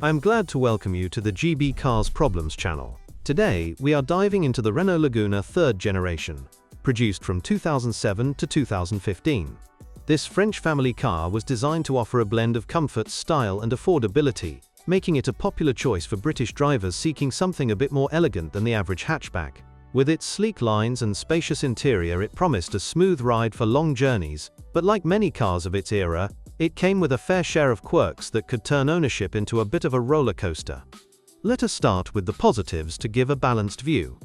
I'm glad to welcome you to the GB Cars Problems channel. Today, we are diving into the Renault Laguna 3rd generation, produced from 2007 to 2015. This French family car was designed to offer a blend of comfort, style, and affordability, making it a popular choice for British drivers seeking something a bit more elegant than the average hatchback. With its sleek lines and spacious interior, it promised a smooth ride for long journeys, but like many cars of its era, it came with a fair share of quirks that could turn ownership into a bit of a roller coaster. Let us start with the positives to give a balanced view.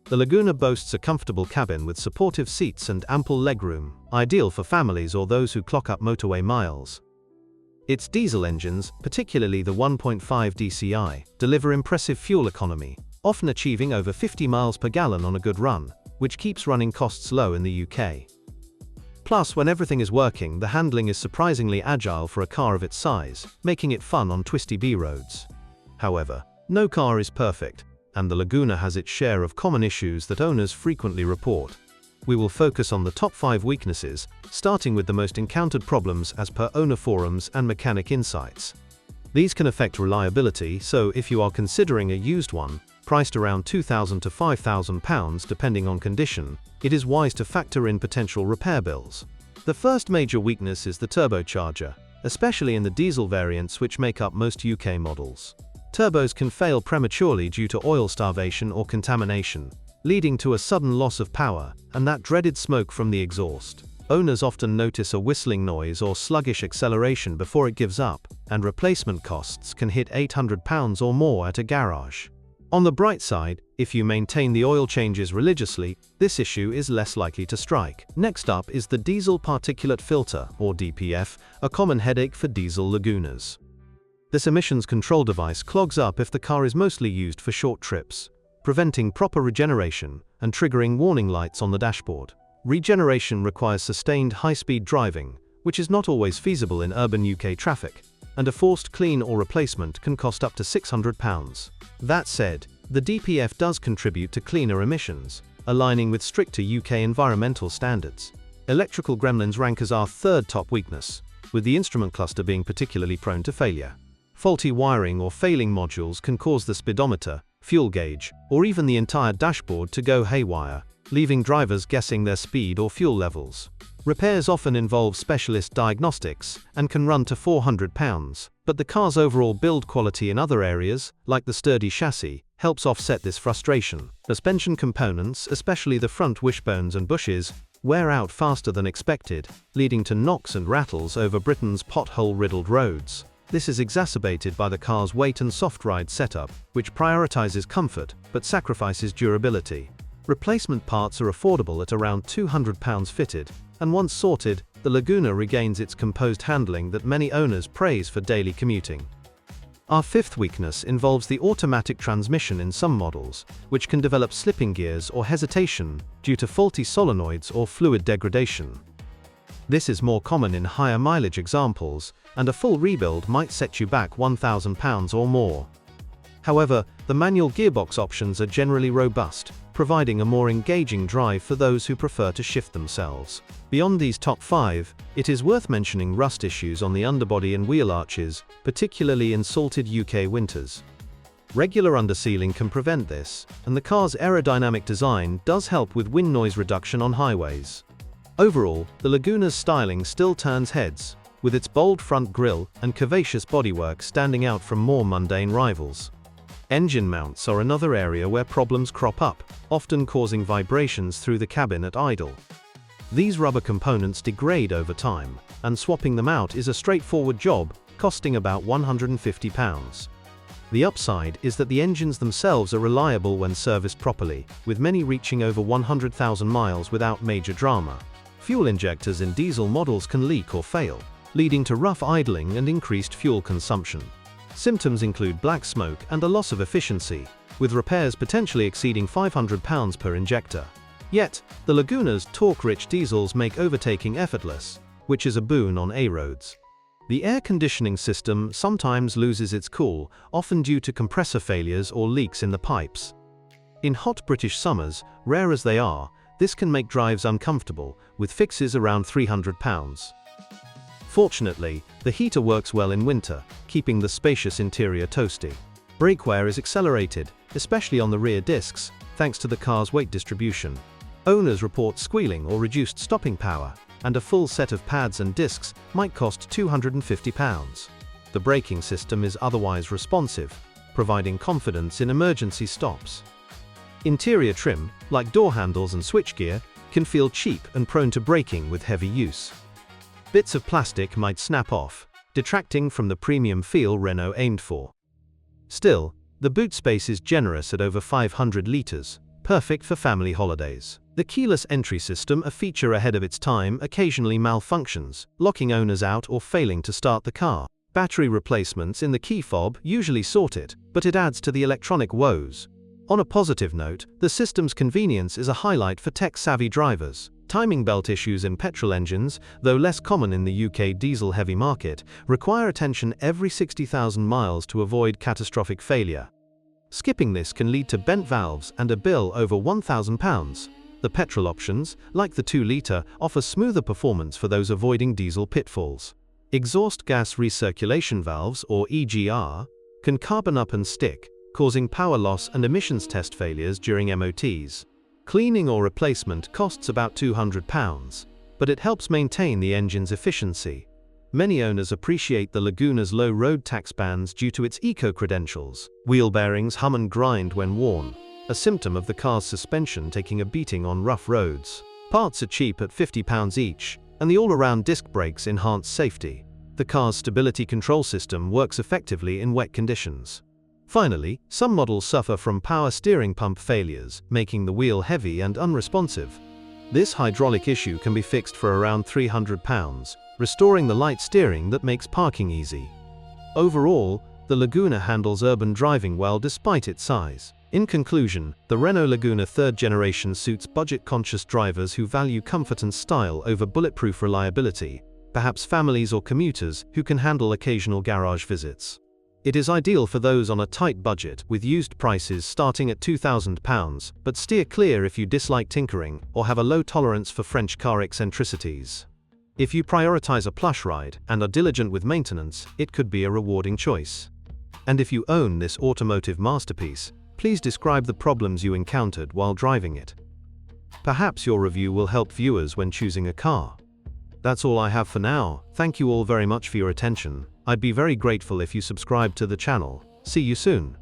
The Laguna boasts a comfortable cabin with supportive seats and ample legroom, ideal for families or those who clock up motorway miles. Its diesel engines, particularly the 1.5 DCI, deliver impressive fuel economy, often achieving over 50 miles per gallon on a good run, which keeps running costs low in the UK. Plus, when everything is working, the handling is surprisingly agile for a car of its size, making it fun on twisty B-roads. However, no car is perfect, and the Laguna has its share of common issues that owners frequently report. We will focus on the top 5 weaknesses, starting with the most encountered problems as per owner forums and mechanic insights. These can affect reliability, so if you are considering a used one, priced around £2,000 to £5,000 depending on condition, it is wise to factor in potential repair bills. The first major weakness is the turbocharger, especially in the diesel variants which make up most UK models. Turbos can fail prematurely due to oil starvation or contamination, leading to a sudden loss of power and that dreaded smoke from the exhaust. Owners often notice a whistling noise or sluggish acceleration before it gives up, and replacement costs can hit £800 or more at a garage. On the bright side, if you maintain the oil changes religiously, this issue is less likely to strike. Next up is the diesel particulate filter, or DPF, a common headache for diesel Lagunas. This emissions control device clogs up if the car is mostly used for short trips, preventing proper regeneration and triggering warning lights on the dashboard. Regeneration requires sustained high-speed driving, which is not always feasible in urban UK traffic, and a forced clean or replacement can cost up to £600. That said, the DPF does contribute to cleaner emissions, aligning with stricter UK environmental standards. Electrical gremlins rank as our third top weakness, with the instrument cluster being particularly prone to failure. Faulty wiring or failing modules can cause the speedometer, fuel gauge, or even the entire dashboard to go haywire, leaving drivers guessing their speed or fuel levels. Repairs often involve specialist diagnostics and can run to £400, but the car's overall build quality in other areas, like the sturdy chassis, helps offset this frustration. Suspension components, especially the front wishbones and bushes, wear out faster than expected, leading to knocks and rattles over Britain's pothole-riddled roads. This is exacerbated by the car's weight and soft ride setup, which prioritizes comfort but sacrifices durability. Replacement parts are affordable at around £200 fitted, and once sorted, the Laguna regains its composed handling that many owners praise for daily commuting. Our fifth weakness involves the automatic transmission in some models, which can develop slipping gears or hesitation due to faulty solenoids or fluid degradation. This is more common in higher mileage examples, and a full rebuild might set you back £1,000 or more. However, the manual gearbox options are generally robust, providing a more engaging drive for those who prefer to shift themselves. Beyond these top 5, it is worth mentioning rust issues on the underbody and wheel arches, particularly in salted UK winters. Regular undersealing can prevent this, and the car's aerodynamic design does help with wind noise reduction on highways. Overall, the Laguna's styling still turns heads, with its bold front grille and curvaceous bodywork standing out from more mundane rivals. Engine mounts are another area where problems crop up, often causing vibrations through the cabin at idle. These rubber components degrade over time, and swapping them out is a straightforward job, costing about £150. The upside is that the engines themselves are reliable when serviced properly, with many reaching over 100,000 miles without major drama. Fuel injectors in diesel models can leak or fail, leading to rough idling and increased fuel consumption. Symptoms include black smoke and a loss of efficiency, with repairs potentially exceeding £500 per injector. Yet, the Laguna's torque-rich diesels make overtaking effortless, which is a boon on A-roads. The air conditioning system sometimes loses its cool, often due to compressor failures or leaks in the pipes. In hot British summers, rare as they are, this can make drives uncomfortable, with fixes around £300. Fortunately, the heater works well in winter, keeping the spacious interior toasty. Brake wear is accelerated, especially on the rear discs, thanks to the car's weight distribution. Owners report squealing or reduced stopping power, and a full set of pads and discs might cost £250. The braking system is otherwise responsive, providing confidence in emergency stops. Interior trim, like door handles and switchgear, can feel cheap and prone to breaking with heavy use. Bits of plastic might snap off, detracting from the premium feel Renault aimed for. Still, the boot space is generous at over 500 litres, perfect for family holidays. The keyless entry system, a feature ahead of its time, occasionally malfunctions, locking owners out or failing to start the car. Battery replacements in the key fob usually sort it, but it adds to the electronic woes. On a positive note, the system's convenience is a highlight for tech-savvy drivers. Timing belt issues in petrol engines, though less common in the UK diesel-heavy market, require attention every 60,000 miles to avoid catastrophic failure. Skipping this can lead to bent valves and a bill over £1,000. The petrol options, like the 2-litre, offer smoother performance for those avoiding diesel pitfalls. Exhaust gas recirculation valves, or EGR, can carbon up and stick, causing power loss and emissions test failures during MOTs. Cleaning or replacement costs about £200, but it helps maintain the engine's efficiency. Many owners appreciate the Laguna's low road tax bands due to its eco-credentials. Wheel bearings hum and grind when worn, a symptom of the car's suspension taking a beating on rough roads. Parts are cheap at £50 each, and the all-around disc brakes enhance safety. The car's stability control system works effectively in wet conditions. Finally, some models suffer from power steering pump failures, making the wheel heavy and unresponsive. This hydraulic issue can be fixed for around £300, restoring the light steering that makes parking easy. Overall, the Laguna handles urban driving well despite its size. In conclusion, the Renault Laguna 3rd generation suits budget-conscious drivers who value comfort and style over bulletproof reliability, perhaps families or commuters who can handle occasional garage visits. It is ideal for those on a tight budget, with used prices starting at £2,000, but steer clear if you dislike tinkering or have a low tolerance for French car eccentricities. If you prioritize a plush ride and are diligent with maintenance, it could be a rewarding choice. And if you own this automotive masterpiece, please describe the problems you encountered while driving it. Perhaps your review will help viewers when choosing a car. That's all I have for now. Thank you all very much for your attention. I'd be very grateful if you subscribe to the channel. See you soon.